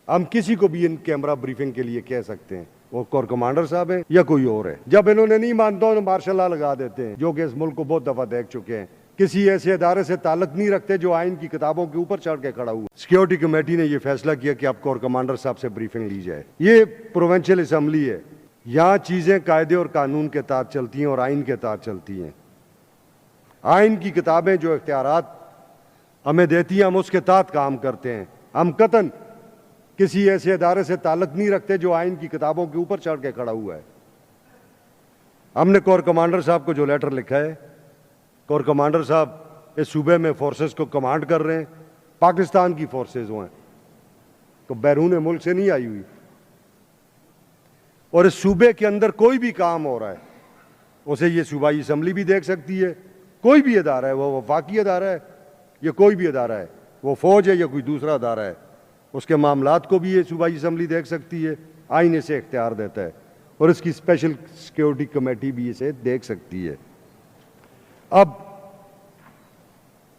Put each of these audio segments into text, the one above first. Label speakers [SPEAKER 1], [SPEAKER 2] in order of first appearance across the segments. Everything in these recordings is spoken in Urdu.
[SPEAKER 1] ہم کسی کو بھی ان کیمرہ بریفنگ کے لیے کہہ سکتے ہیں، وہ کور کمانڈر صاحب ہیں یا کوئی اور ہے۔ جب انہوں نے نہیں مانتا تو مارشل لا لگا دیتے ہیں، جو کہ اس ملک کو بہت دفعہ دیکھ چکے ہیں۔ کسی ایسے ادارے سے تعلق نہیں رکھتے جو آئین کی کتابوں کے اوپر چڑھ کے کھڑا ہوا۔ سیکیورٹی کمیٹی نے یہ فیصلہ کیا کہ اب کور کمانڈر صاحب سے بریفنگ لی جائے۔ یہ پروونشل اسمبلی ہے، یہاں چیزیں قاعدے اور قانون کے تحت چلتی ہیں اور آئین کے تحت چلتی ہیں۔ آئین کی کتابیں جو اختیارات ہمیں دیتی ہیں ہم اس کے تحت کام کرتے ہیں۔ ہم قطعاً کسی ایسے ادارے سے تعلق نہیں رکھتے جو آئین کی کتابوں کے اوپر چڑھ کے کھڑا ہوا ہے۔ ہم نے کور کمانڈر صاحب کو جو لیٹر لکھا ہے، کور کمانڈر صاحب اس صوبے میں فورسز کو کمانڈ کر رہے ہیں، پاکستان کی فورسز ہیں تو بیرون ملک سے نہیں آئی ہوئی، اور اس صوبے کے اندر کوئی بھی کام ہو رہا ہے اسے یہ صوبائی اسمبلی بھی دیکھ سکتی ہے۔ کوئی بھی ادارہ ہے، وہ وفاقی ادارہ ہے یا کوئی بھی ادارہ ہے، وہ فوج ہے یا کوئی دوسرا ادارہ ہے، اس کے معاملات کو بھی یہ صوبائی اسمبلی دیکھ سکتی ہے، آئین اسے اختیار دیتا ہے، اور اس کی اسپیشل سیکیورٹی کمیٹی بھی اسے دیکھ سکتی ہے۔ اب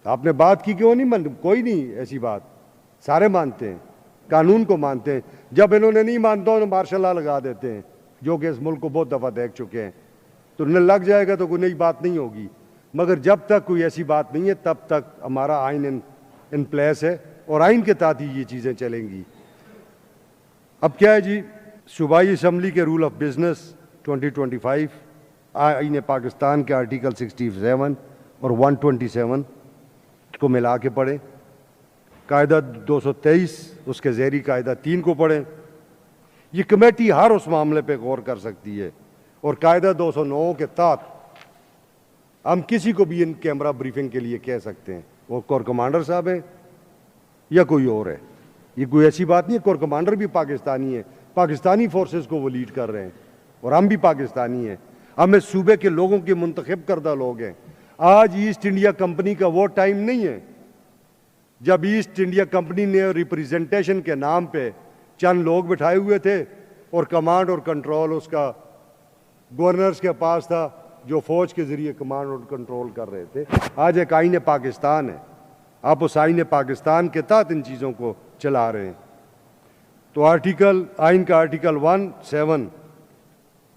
[SPEAKER 1] آپ نے بات کی کیوں نہیں کوئی نہیں ایسی بات، سارے مانتے ہیں، قانون کو مانتے ہیں۔ جب انہوں نے نہیں مانتا تو مارشل لا لگا دیتے ہیں، جو کہ اس ملک کو بہت دفعہ دیکھ چکے ہیں۔ تو انہیں لگ جائے گا تو کوئی نئی بات نہیں ہوگی، مگر جب تک کوئی ایسی بات نہیں ہے تب تک ہمارا آئین ان پلیس ہے اور آئین کے تحت ہی یہ چیزیں چلیں گی۔ اب کیا ہے جی، صوبائی اسمبلی کے رول آف بزنس 2025 آئین پاکستان کے آرٹیکل 67 اور 127 کو ملا کے پڑھیں، قاعدہ 223 اس کے ذیلی قاعدہ 3 کو پڑھیں۔ یہ کمیٹی ہر اس معاملے پہ غور کر سکتی ہے، اور قاعدہ 209 کے تحت ہم کسی کو بھی ان کیمرہ بریفنگ کے لیے کہہ سکتے ہیں، وہ کور کمانڈر صاحب ہیں یا کوئی اور ہے۔ یہ کوئی ایسی بات نہیں ہے، کور کمانڈر بھی پاکستانی ہے، پاکستانی فورسز کو وہ لیڈ کر رہے ہیں، اور ہم بھی پاکستانی ہیں، ہم اس صوبے کے لوگوں کے منتخب کردہ لوگ ہیں۔ آج ایسٹ انڈیا کمپنی کا وہ ٹائم نہیں ہے جب ایسٹ انڈیا کمپنی نے ریپریزنٹیشن کے نام پہ چند لوگ بٹھائے ہوئے تھے اور کمانڈ اور کنٹرول اس کا گورنرز کے پاس تھا، جو فوج کے ذریعے کمانڈ اور کنٹرول کر رہے تھے۔ آج ایک آئین پاکستان ہے، آپ اس آئین پاکستان کے تحت ان چیزوں کو چلا رہے ہیں۔ تو آئین کا آرٹیکل 17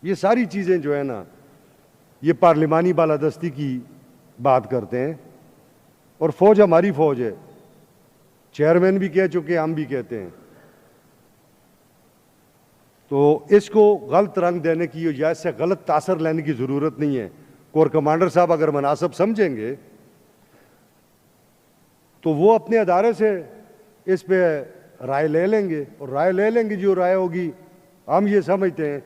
[SPEAKER 1] یہ ساری چیزیں جو ہے نا، یہ پارلیمانی بالادستی کی بات کرتے ہیں، اور فوج ہماری فوج ہے، چیئرمین بھی کہہ چکے، ہم بھی کہتے ہیں۔ تو اس کو غلط رنگ دینے کی یا اس سے غلط تاثر لینے کی ضرورت نہیں ہے۔ کور کمانڈر صاحب اگر مناسب سمجھیں گے تو وہ اپنے ادارے سے اس پہ رائے لے لیں گے، اور رائے لے لیں گے، جو رائے ہوگی ہم یہ سمجھتے ہیں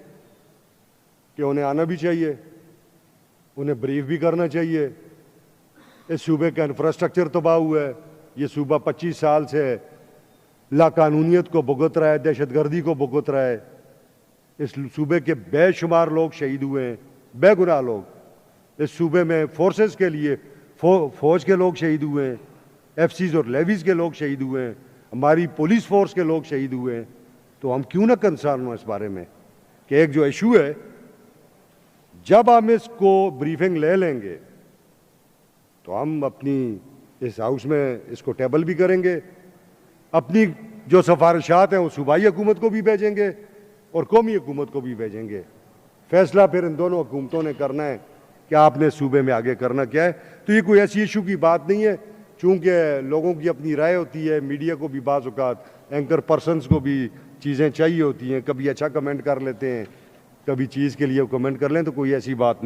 [SPEAKER 1] کہ انہیں آنا بھی چاہیے، انہیں بریف بھی کرنا چاہیے۔ اس صوبے کا انفراسٹرکچر تباہ ہوا ہے، یہ صوبہ 25 سال سے لا قانونیت کو بھگت رہا ہے، دہشت گردی کو بھگت رہا ہے۔ اس صوبے کے بے شمار لوگ شہید ہوئے ہیں، بے گناہ لوگ۔ اس صوبے میں فورسز کے لیے فوج کے لوگ شہید ہوئے ہیں، ایف سیز اور لیویز کے لوگ شہید ہوئے ہیں، ہماری پولیس فورس کے لوگ شہید ہوئے ہیں۔ تو ہم کیوں نہ کنسرن ہوں اس بارے میں کہ ایک جو ایشو ہے، جب ہم اس کو بریفنگ لے لیں گے تو ہم اپنی اس ہاؤس میں اس کو ٹیبل بھی کریں گے، اپنی جو سفارشات ہیں وہ صوبائی حکومت کو بھی بھیجیں گے اور قومی حکومت کو بھی بھیجیں گے۔ فیصلہ پھر ان دونوں حکومتوں نے کرنا ہے کہ آپ نے صوبے میں آگے کرنا کیا ہے۔ تو یہ کوئی ایسی ایشو کی بات نہیں ہے، چونکہ لوگوں کی اپنی رائے ہوتی ہے، میڈیا کو بھی بعض اوقات اینکر پرسنز کو بھی چیزیں چاہیے ہوتی ہیں، کبھی اچھا کمنٹ کر لیتے ہیں، کبھی چیز کے لیے کمنٹ کر لیں، تو کوئی ایسی بات نہیں۔